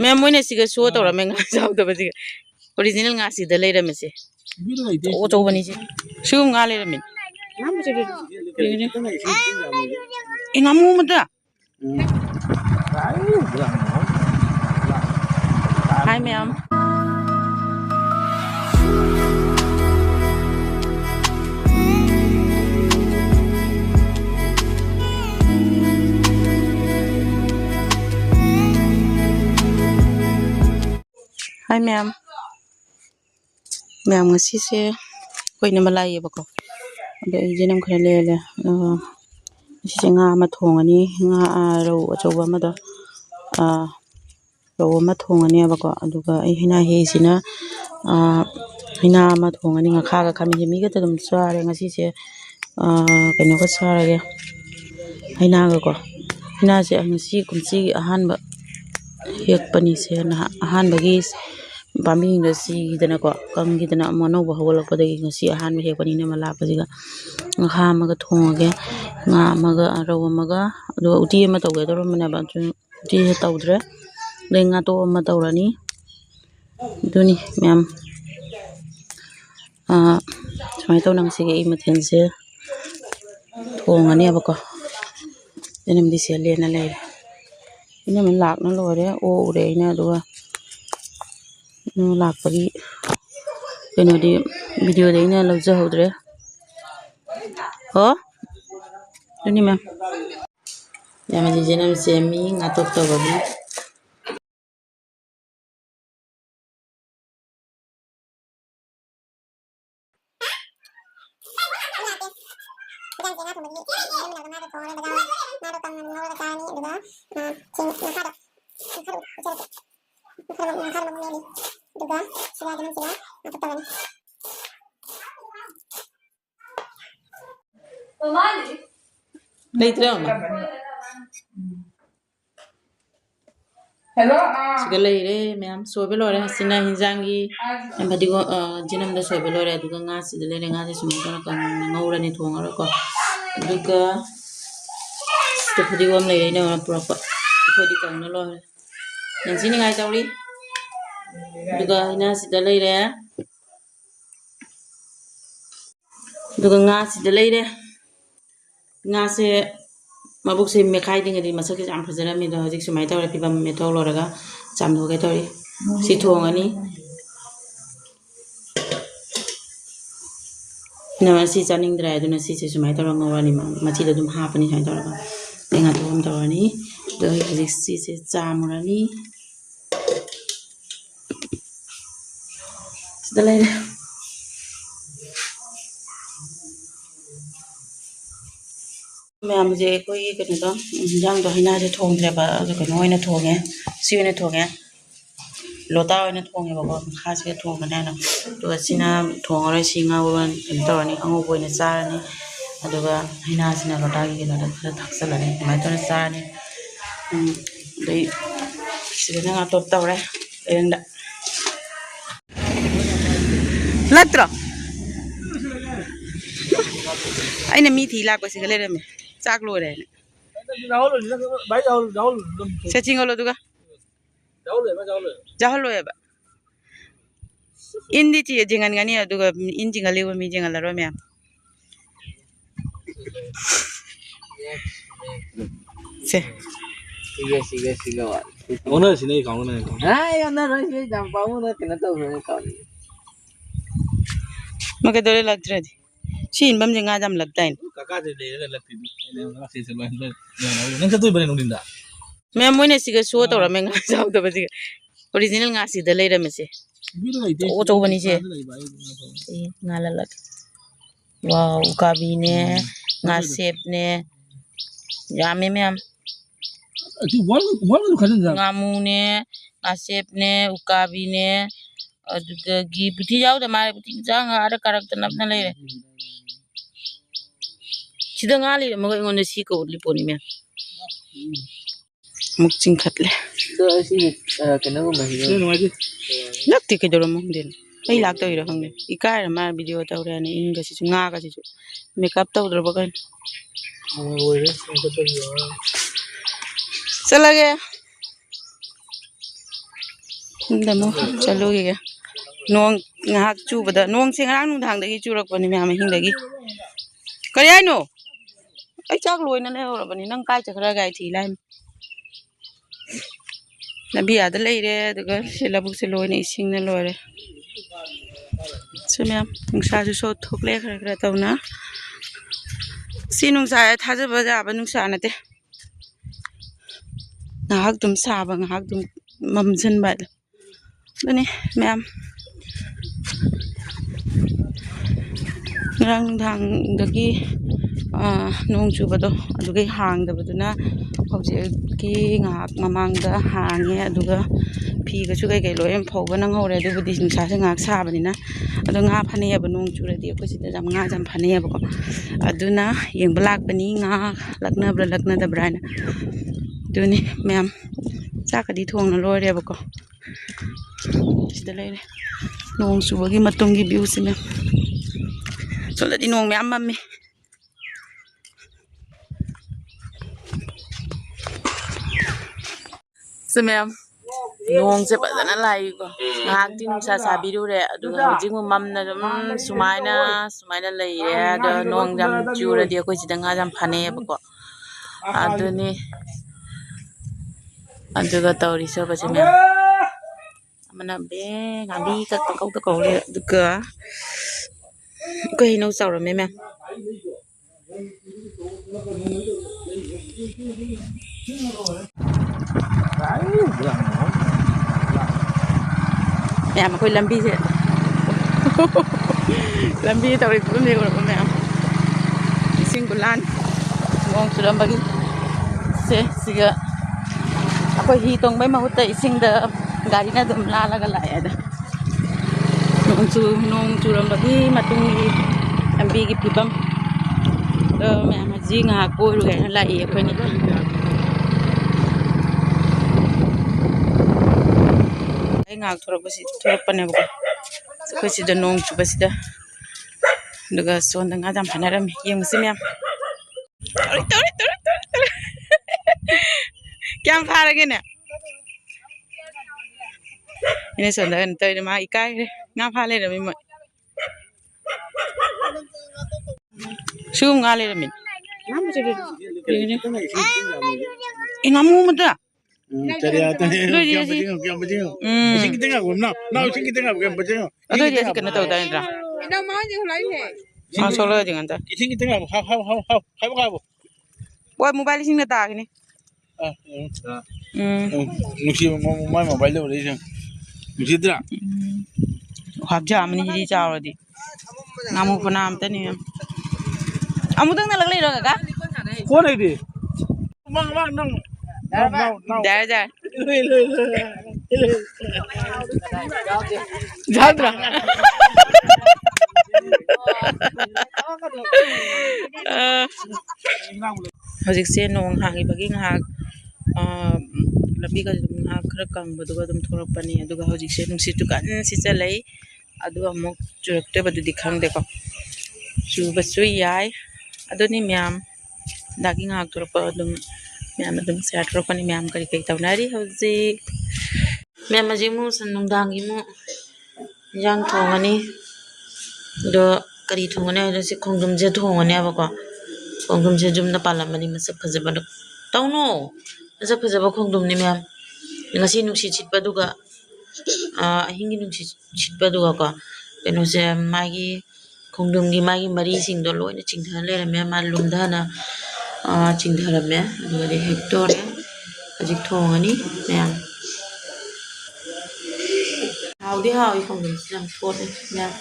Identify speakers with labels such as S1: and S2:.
S1: मैं मोने सिगे शो तोरा मैं nga जाव त बसी ओरिजिनल nga सि द लेरे मेसे ओ चौ बनी से शु nga लेरे मे नाम बसे ए ngamu मता hi ma'am Hi ma'am. Ma'am ngasi se koi na malai ba ko. Ade jinam khare le le. Si nga ma thong ani nga ro achoba ma da ro ma thong ani ba ko aduga ai hina he sina hina ma thong ani nga kha ga khami mi ga ta dum sare ngasi se kaino ko sare ge hina ga ko hina se ngasi kumchi ahan ba hek pani se na ahan ba gi Bami nga si dana ko kang gidana mano ba hawala ko dagi nga si ahan he pani na mala pa siga nga ha maga thongage nga maga araw maga do uti ma tawge do mana ba uti tawdre le nga to ma tawrani duni ma'am samay taw nang sige imathen se thongani ba ko denam di se le na le ina man lak na lore o ure ina do no lak pari keno di video de ina lawja hodre ho duni ma'am ya ma jenam se mi ngatok to babi Leitre ama hello siga leire ma'am sobe lore hasina hinjangi ambadi go jinam da sobe lore aduga nga si de lere nga se sumu ka ngaura ni thongara ko aduga stefudi gom leire na pura ko khodi ka na lore yansi ni ngai tawri aduga ina si de leire aduga nga si de leire nga se mabuk se mekhai ding adi masak jam phajara mi do hajik sumai tawre pibam me thaw loraga cham thoge tori si thongani na si chaning dra aduna si se sumai tawra ngawani ma chi da dum ha pani sai tawra tenga thom tawani do hajik si se chamurani dalai ma'am जे कोई कने तो जंग तो हिना जे थोंग रे बा जो कनो ओइना थोंगे सिवेने थोंगे लोटा ओइना थोंगे बाबा खासे थोंग ना ना तो सिना थोंग रे सिंगा वन तोरनी अंगो बोइना चारनी अदुगा हिना सिना लोटा गी ना खरा थाक्सलानी माइ तो चारनी दे सिना गा तो तवरे एंदा लत्रो आइना मी थी लाको सिगले रे मे चाक लो रे सेचिंग होलो दुगा जाहलो एबा इंदी ची जिंगन गनी दुगा इन जिंगले व मी जिंगला रो मे से सिगे ओनर सिने काउ ने हाय ओनर से जम पाऊ न केना तो होने का मके दोले लगत्रे Shin bam jenga jam labtain kaka de le lapti ne nga se selwa nang sa tu bane nung dinda me moine siga show tora me nga jaw ta basi original nga si da leire me se o chau bani se nga la lag wow ukabi ne nga sep ne ya me am tu wal khadan ja nga mu ne nga sep ne ukabi ne aduga gi buti jaw da mare buti jang ara karakter nap na leire Sida ngali mga ingon na si ko liponi me. Mukching khatle.
S2: So si kenapa mahir?
S1: Lakti ke dolo mo din. Ay lakto ira hang ne. Ikar ma video ta ura ne inga si nga ka si. Makeup ta udra bagan.
S2: Oire,
S1: Chala gaya. Demo chalu ge nong ngahak chu bada nong sing rang nung thang dagi churak pani me hing dagi kari ai no ai chak loi na le ora bani nang kai chakra gai thi lai nabi ada lai re daga sila buk se loi na ising na loi re so me nung sa ju so thok le khara khara taw na si nung sa tha ja ba ja ba nung sa na te ngahak dum sa ba ngahak dum mam jan ba Dani, ma'am. Ngarang thang dagi nong chubado adugai hang dabaduna hojik ki ngak mamang da hange aduga phi ga chu kai loi em phauba nang hore du budi sing sa sa ngak sa bani na adu nga phane ba nong churadi ko sida jam nga jam phane ba ko aduna yeng blak bani nga lakna da brana duni ma'am sa ka di thong na loi re ba ko sida lai nong subagi matunggi view sime so la di nong me amami so me nong se pa na lai ko ngak tin sa sa biru re adu jing mam na sumaina lai re adu nong jam chu ra dia ko sida nga jam phane ba ko adu ni adu ga tawri so ba se me mana be ngabi ka kau le duga ko hino sawra me me ya ma ko lambi se lambi tawri ko me ko me singgulan ngong suram bagi se siga ako hi tong bai mahuta ising da gari na dum la la ga la ya da nong churam bagi matung gi ambi gi pibam me ma ji nga ko ru ga la e ko ni ai nga thorak pane ba ko si da nong chu ba si da daga son da nga jam phanaram yeng si me tori kyam phara ge ne ini sonda ente ma ikai nga pha le mi moi sum nga le mi nam je ni ngamu mata
S2: cari ata yang bajing sing kita ngap na sing kita ngap bajing
S1: ado dia kena tahu dah indra
S3: Ina mau je lai he.
S1: ma solo jangan ta
S2: sing kita ngap how
S1: boy mobile sing na ta ni
S2: nusi mai mobile le sing nusi dra
S1: habja amni ji chaw di ngamu puna am ta ni amu tang na laglai ro ka
S2: ko nei di mang nang
S1: da jadra hojik se nong hangi bagi ngak lambi ka ngak khara kang baduga dum thorak pani aduga hojik se nung situ kan si chalai adu amuk churakte badu dikhang de ko chu basu yai aduni myam dagi ngak thorak pa dum myam dum se thorak pani myam kari kai tawnari hojik myam ajimu san nong dangi mu yang thongani do kari thongane do se khongdum je thongane ba ko khongdum je jumna palamani masak phajaba tawno masak phajaba khongdum ni myam ngasi nuksi chitpa duga ahingi nuksi chitpa duga ko keno se magi khongdum gi magi mari sing do loina chingthana le me ma lumdana chingthara me duga de hectore ajik thongani myam howdy how khongdum jam thot myam